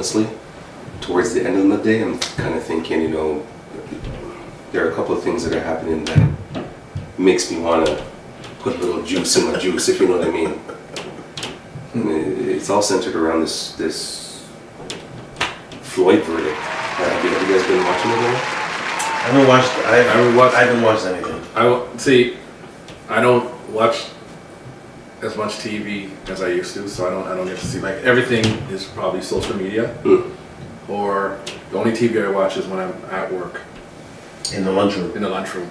honestly, towards the end of the day, I'm kind of thinking, there are a couple of things that are happening that makes me want to put a little juice in my juice, if you know what I mean. And it's all centered around this Floyd verdict. Have you guys been watching it at all? I haven't watched anything. I don't watch as much TV as I used to, so I don't get to see, like, everything is probably social media, or the only TV I watch is when I'm at work. In the lunchroom. In the lunchroom.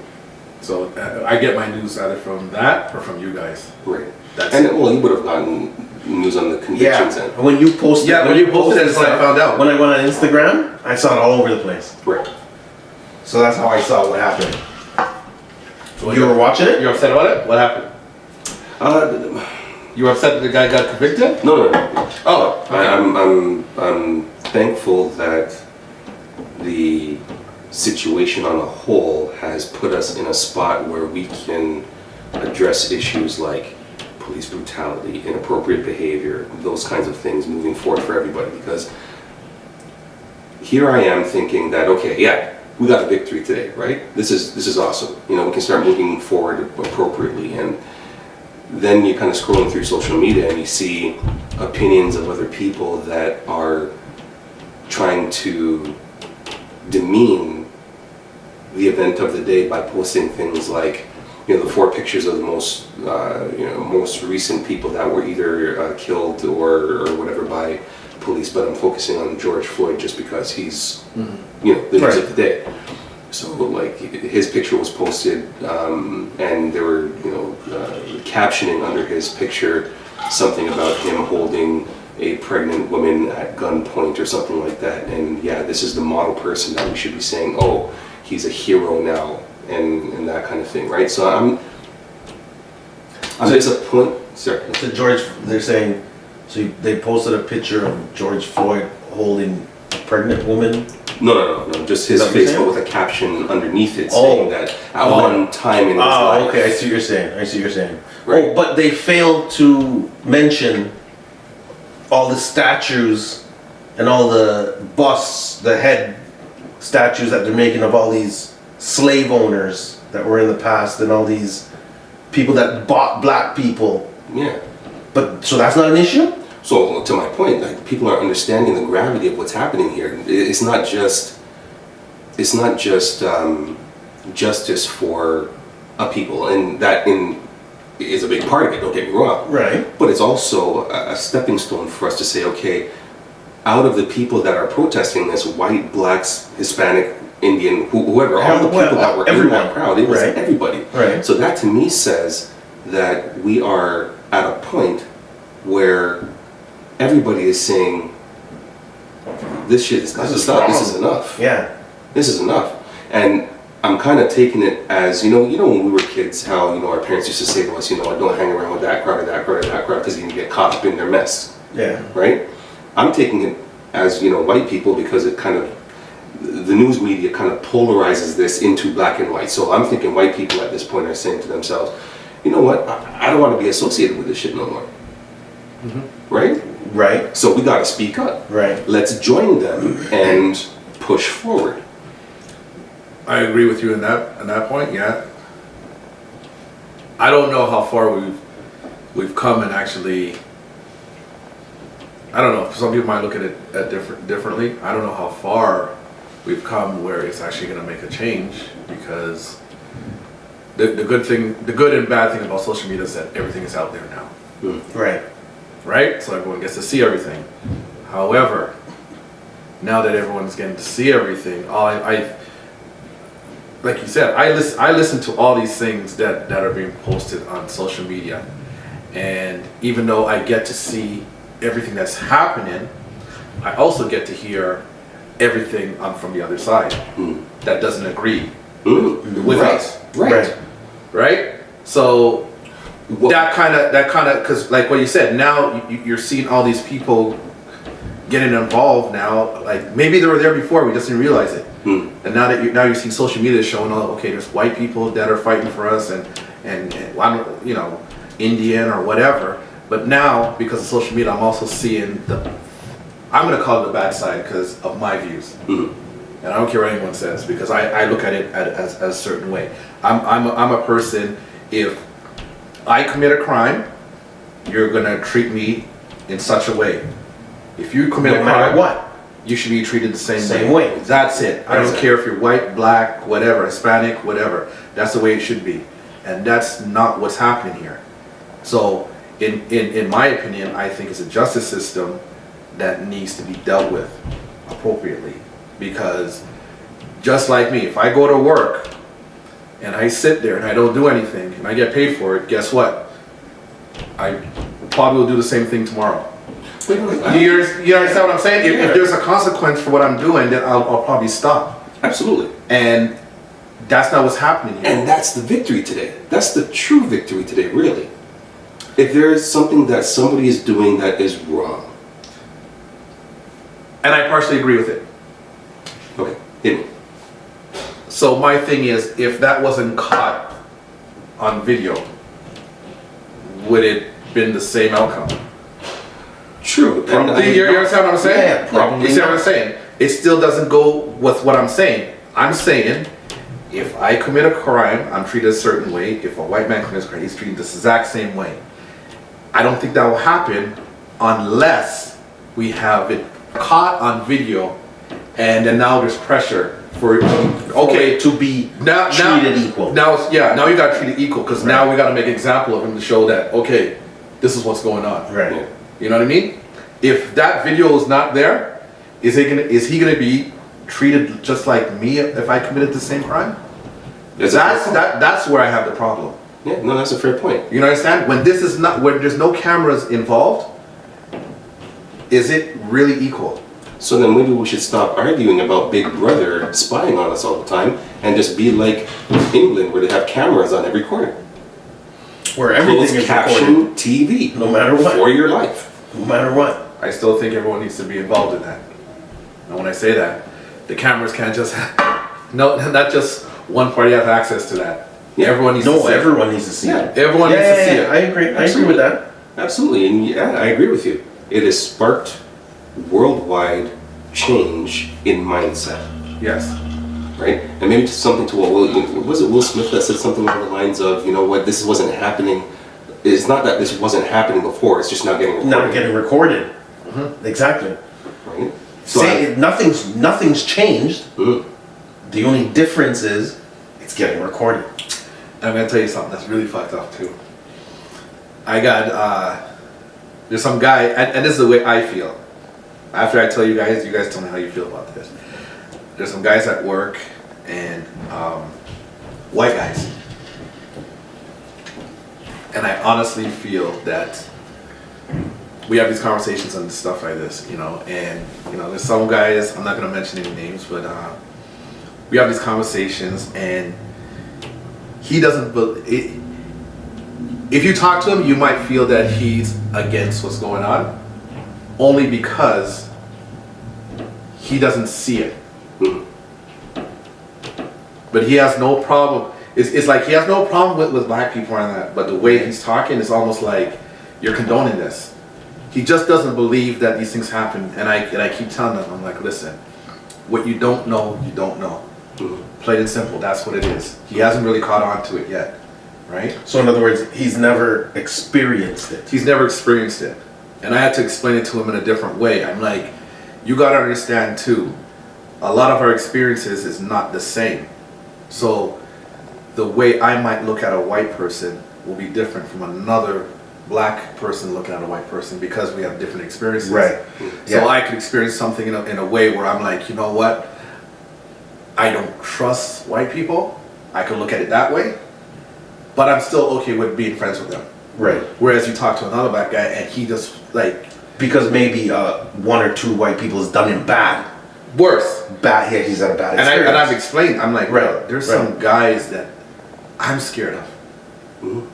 So I get my news either from that or from you guys. Right. That's and it. well, you would have gotten news on the convictions end. When you posted, when you posted it, that's when I found out. When I went on Instagram, I saw it all over the place. Right. So that's how I saw what happened. So you were watching it? You're upset about it? What happened? You were upset that the guy got convicted? No. Oh, okay. I'm thankful that the situation on a whole has put us in a spot where we can address issues like police brutality, inappropriate behavior, those kinds of things moving forward for everybody. Because here I am thinking that, okay, yeah, we got a victory today, right? This is awesome. We can start moving forward appropriately. And then you're kind of scrolling through social media and you see opinions of other people that are trying to demean the event of the day by posting things like, the 4 pictures of the most recent people that were either killed or whatever by police. But I'm focusing on George Floyd just because he's, the news of the day. So, like, his picture was posted, and there were, captioning under his picture something about him holding a pregnant woman at gunpoint or something like that. And yeah, this is the model person that we should be saying, oh, he's a hero now, and that kind of thing, right? So I'm disappointed. Sorry. So they're saying, they posted a picture of George Floyd holding a pregnant woman. No. Just his face, but with a caption underneath it saying that at one time in his life. Oh, okay. I see what you're saying. Right. Oh, but they failed to mention all the statues and all the busts, the head statues that they're making of all these slave owners that were in the past and all these people that bought black people. Yeah. But so that's not an issue? So to my point, like, people are understanding the gravity of what's happening here. It's not just justice for a people, and that is a big part of it. Don't get me wrong. Right. But it's also a stepping stone for us to say, okay, out of the people that are protesting this, white, blacks, Hispanic, Indian, whoever, all the people that were in that crowd, it was everybody. Right. So that to me says that we are at a point where everybody is saying, this shit is this is enough. Yeah. This is enough. And I'm kind of taking it as, when we were kids, how, our parents used to say to us, don't hang around with that crowd or that crowd or that crowd because you can get caught up in their mess. Yeah. Right? I'm taking it as, white people because it kind of, the news media kind of polarizes this into black and white. So I'm thinking white people at this point are saying to themselves, you know what, I don't want to be associated with this shit no more. Right? Right. So we got to speak up. Right. Let's join them and push forward. I agree with you in that point. Yeah. I don't know how far we've come and actually. I don't know. Some people might look at it differently. I don't know how far we've come where it's actually going to make a change, because the good and bad thing about social media is that everything is out there now. Right. Right? So everyone gets to see everything. However, now that everyone's getting to see everything, I like you said, I listen to all these things that are being posted on social media, and even though I get to see everything that's happening, I also get to hear everything from the other side that doesn't agree with us. Right? So that kind of, because like what you said, now you're seeing all these people getting involved now. Like maybe they were there before, we just didn't realize it. And now you're seeing social media showing, okay, there's white people that are fighting for us, and Indian or whatever. But now, because of social media, I'm also seeing I'm gonna call it the bad side because of my views. And I don't care what anyone says, because I look at it as a certain way. I'm a person, if I commit a crime, you're gonna treat me in such a way. If you commit No a matter crime, what. you should be treated the same Same way. way. That's it. I That's don't it. care if you're white, black, whatever, Hispanic, whatever. That's the way it should be. And that's not what's happening here. So, in my opinion, I think it's a justice system that needs to be dealt with appropriately. Because just like me, if I go to work and I sit there and I don't do anything and I get paid for it, guess what? I probably will do the same thing tomorrow. You understand what I'm saying? If there's a consequence for what I'm doing, then I'll probably stop. Absolutely. And that's not what's happening here. And that's the victory today. That's the true victory today, really. If there is something that somebody is doing that is wrong. And I partially agree with it. Okay, hit me. So my thing is, if that wasn't caught on video, would it been the same outcome? True. You understand what I'm saying? Yeah, probably You see what I'm not. saying? It still doesn't go with what I'm saying. I'm saying, if I commit a crime, I'm treated a certain way. If a white man commits a crime, he's treated the exact same way. I don't think that will happen unless we have it caught on video, and then now there's pressure for okay to be now treated equal. Now you got to treat it equal, because now we got to make an example of him to show that okay, this is what's going on. Right. Yeah. You know what I mean? If that video is not there, is he gonna be treated just like me if I committed the same crime? That's where I have the problem. Yeah, no, that's a fair point. You understand? When there's no cameras involved, is it really equal? So then maybe we should stop arguing about Big Brother spying on us all the time and just be like England, where they have cameras on every corner. Where everything Closed is caption recorded. TV. No matter what. For your life. No matter what. I still think everyone needs to be involved in that. And when I say that, the cameras can't just no, not just one party have access to that. Yeah. Everyone needs to No, see everyone needs to see Yeah. it. Everyone needs to see it. I agree. I agree with that. Absolutely, and yeah, I agree with you. It has sparked worldwide change in mindset, Yes. right? And maybe just something to what was it Will Smith that said something along the lines of, you know what, this wasn't happening. It's not that this wasn't happening before; it's just not getting recorded. Not getting recorded. Exactly. Right? Nothing's changed. Mm. The only difference is it's getting recorded. I'm gonna tell you something that's really fucked up too. I got there's some guy, and this is the way I feel. After I tell you guys tell me how you feel about this. There's some guys at work, and white guys, and I honestly feel that we have these conversations and stuff like this, you know, and you know, there's some guys, I'm not gonna mention any names, but we have these conversations, and he doesn't believe. If you talk to him, you might feel that he's against what's going on, only because he doesn't see it. But he has no problem. It's like he has no problem with black people and that. But the way he's talking is almost like you're condoning this. He just doesn't believe that these things happen. And I keep telling him, I'm like, listen, what you don't know, you don't know. Plain and simple, that's what it is. He hasn't really caught on to it yet, right? So in other words, he's never experienced it. He's never experienced it. And I had to explain it to him in a different way. I'm like, you gotta understand too, a lot of our experiences is not the same. So the way I might look at a white person will be different from another black person looking at a white person, because we have different experiences. Right. So Yeah. I could experience something in a way where I'm like, you know what? I don't trust white people. I could look at it that way. But I'm still okay with being friends with them. Right. Whereas you talk to another black guy and he just like Because maybe one or two white people has done him bad. worse. Bad. Yeah, he's had a bad And experience. I've explained, I'm like, Right, bro, there's right. some guys that I'm scared of. Mhm.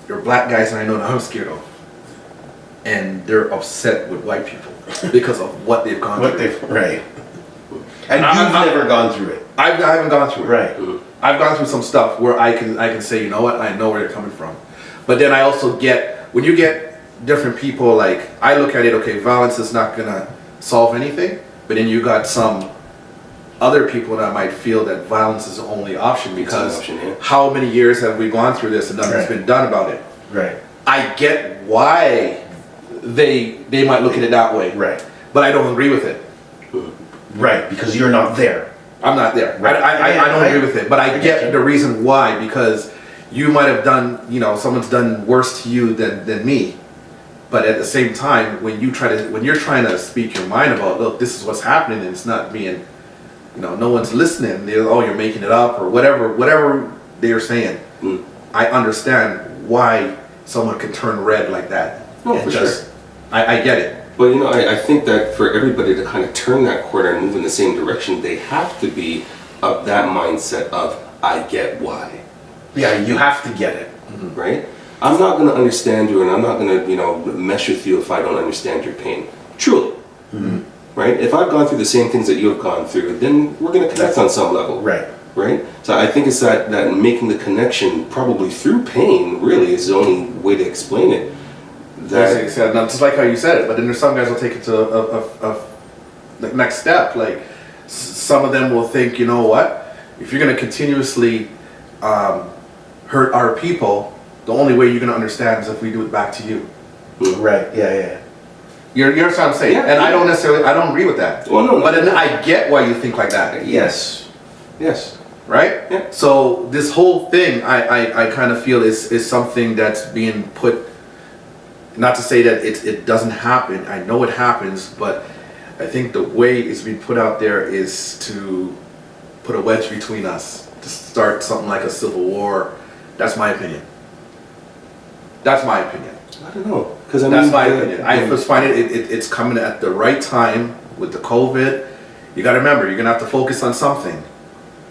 There are black guys and I know that I'm scared of. And they're upset with white people because of what they've gone What through. they right. And I- you've I- never gone through it. I haven't gone through it. Right. I've gone through some stuff where I can say, you know what, I know where they're coming from. But then I also get, when you get different people, like, I look at it, okay, violence is not gonna solve anything, but then you got some other people that might feel that violence is the only option because option, yeah. how many years have we gone through this and nothing's Right. been done about it? Right. I get why they might look at it that way, Right. but I don't agree with it. Right. Because you're not there. I'm not there. Right. I don't agree with it, but I get get you. the reason why, because you might have done, someone's done worse to you than me. But at the same time, when you're trying to speak your mind about, look, this is what's happening, and it's not being, no one's listening. They're, oh, you're making it up or whatever they're saying. Mm. I understand why someone could turn red like that. No, And for just- sure. I get it. But I think that for everybody to kind of turn that corner and move in the same direction, they have to be of that mindset of, I get why, Yeah, you have to get it. right? I'm not going to understand you and I'm not going to, mesh with you if I don't understand your pain. Truly. Right? If I've gone through the same things that you have gone through, then we're going to connect on some level. Right. Right? So I think it's that making the connection probably through pain really is the only way to explain it. Like I said, just like how you said it, but then there's some guys will take it to the next step. Like some of them will think, you know what? If you're going to continuously hurt our people, the only way you're going to understand is if we do it back to you. Right. Yeah. You're what I'm saying, Yeah, and I don't yeah. I don't agree with that. Well, no, but then no. I get why you think like that, Yes. Yes. right? Yeah. So this whole thing, I kind of feel is something that's being put. Not to say that it doesn't happen. I know it happens, but I think the way it's being put out there is to put a wedge between us, to start something like a civil war. That's my opinion. That's my opinion. I don't know. Because That's my opinion. I just find it's coming at the right time with the COVID. You got to remember, you're gonna have to focus on something.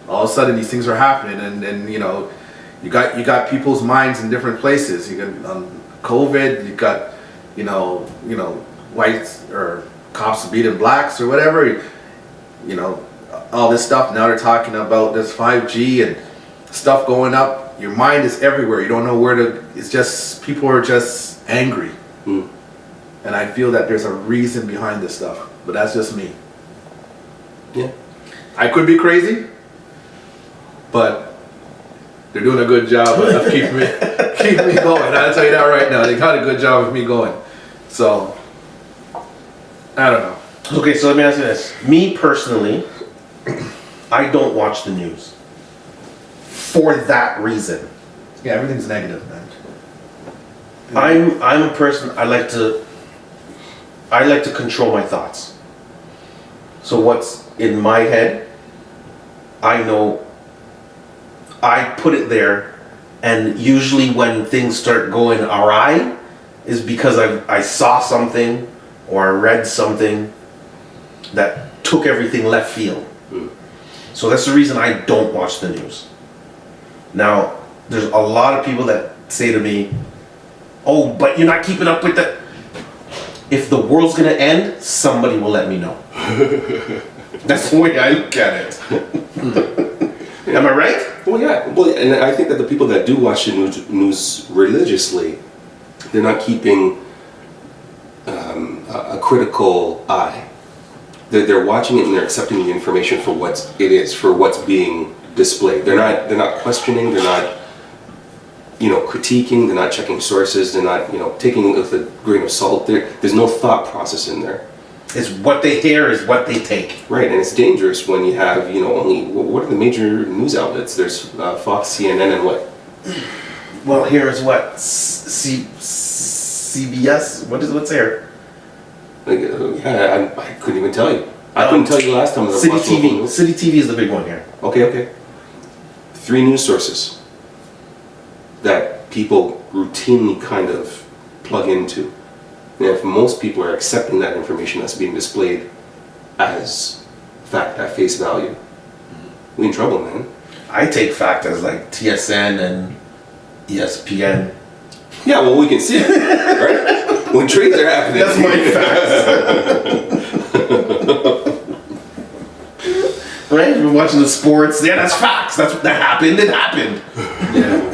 All of a sudden, these things are happening, and you got people's minds in different places. You got COVID. You got whites or cops beating blacks or whatever. All this stuff. Now they're talking about this 5G and stuff going up. Your mind is everywhere. You don't know where to. It's just people are just angry. Mm. And I feel that there's a reason behind this stuff, but that's just me. Yeah. I could be crazy, but they're doing a good job of keeping me going. I'll tell you that right now. They got a good job of me going. So, I don't know. Okay, so let me ask you this. Me personally, I don't watch the news. For that reason. Yeah, everything's negative, man. I'm a person, I like to control my thoughts. So what's in my head, I know I put it there, and usually when things start going awry is because I saw something or I read something that took everything left field. So that's the reason I don't watch the news. Now, there's a lot of people that say to me, oh, but you're not keeping up with the... If the world's gonna end, somebody will let me know. That's the way I look at it. Am I right? Well, yeah. Well, and I think that the people that do watch the news religiously, they're not keeping a critical eye. They're watching it and they're accepting the information for what it is, for what's being displayed. They're not questioning. They're not critiquing. They're not checking sources. They're not taking it with a grain of salt. There's no thought process in there. It's what they hear is what they take. Right, and it's dangerous when you have only what are the major news outlets? There's Fox, CNN, and what? Well, here is what CBS. What's there? Like, yeah, I couldn't even tell you. I couldn't tell you last time. I was City watching TV. news. City TV is the big one here. Okay. 3 news sources that people routinely kind of plug into. And if most people are accepting that information that's being displayed as fact at face value, we in trouble, man. I take fact as like TSN and ESPN. Yeah, well, we can see it, right? When trades are happening. That's my facts. Right? We're watching the sports. Yeah, that's facts. That happened. It happened. Yeah.